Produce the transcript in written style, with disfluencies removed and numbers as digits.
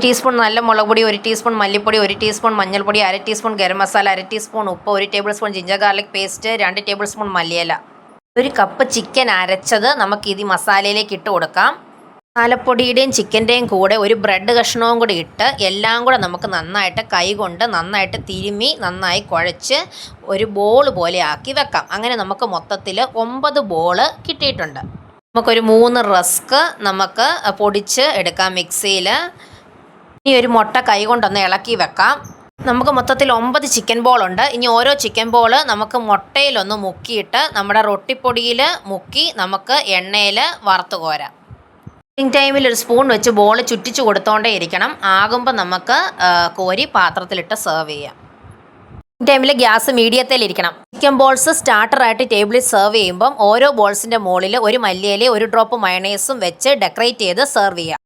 Teaspoon നല്ല മുളക് പൊടി, 1 ടീസ്പൂൺ മല്ലിപ്പൊടി, 1 ടീസ്പൂൺ മഞ്ഞൾപ്പൊടി, 1/2 ടീസ്പൂൺ ഗരം മസാല, 1/2 ടീസ്പൂൺ ഉപ്പ്, 1 table spoon ginger garlic paste, 2 table spoon മല്ലിയില. 1 കപ്പ് ചിക്കൻ അരച്ചത് നമുക്ക് ഇത് മസാലയിലേക്ക് ഇട്ട് കൊടുക്കാം. മസാലപ്പൊടിയുടെയും ചിക്കൻ്റെയും കൂടെ ഒരു ബ്രെഡ് കഷ്ണവും കൂടി ഇട്ട് എല്ലാം കൂടെ നമുക്ക് നന്നായിട്ട് കൈകൊണ്ട് നന്നായിട്ട് തിരുമ്മി നന്നായി കുഴച്ച് ഒരു ബോൾ പോലെ ആക്കി വെക്കാം. അങ്ങനെ നമുക്ക് മൊത്തത്തിൽ 9 ബോൾ കിട്ടിയിട്ടുണ്ട്. നമുക്കൊരു 3 റസ്ക് നമുക്ക് പൊടിച്ച് എടുക്കാം മിക്സിയിൽ. ഇനി ഒരു മുട്ട കൈ കൊണ്ടൊന്ന് ഇളക്കി വെക്കാം. നമുക്ക് മൊത്തത്തിൽ 9 ചിക്കൻ ബോളുണ്ട്. ഇനി ഓരോ ചിക്കൻ ബോൾ നമുക്ക് മുട്ടയിലൊന്ന് മുക്കിയിട്ട് നമ്മുടെ റൊട്ടിപ്പൊടിയിൽ മുക്കി നമുക്ക് എണ്ണയിൽ വറുത്ത് കോരാം. ടൈമിൽ ഒരു സ്പൂൺ വെച്ച് ബോൾ ചുറ്റിച്ച് കൊടുത്തോണ്ടേ ഇരിക്കണം. ആകുമ്പോൾ നമുക്ക് കോരി പാത്രത്തിലിട്ട് സെർവ് ചെയ്യാം. ടൈമിൽ ഗ്യാസ് മീഡിയത്തിലിരിക്കണം. ചിക്കൻ ബോൾസ് സ്റ്റാർട്ടറായിട്ട് ടേബിളിൽ സെർവ് ചെയ്യുമ്പം ഓരോ ബോൾസിൻ്റെ മുകളിൽ ഒരു മല്ലിയില, 1 ഡ്രോപ്പ് മയണൈസും വെച്ച് ഡെക്കറേറ്റ് ചെയ്ത് സെർവ് ചെയ്യാം.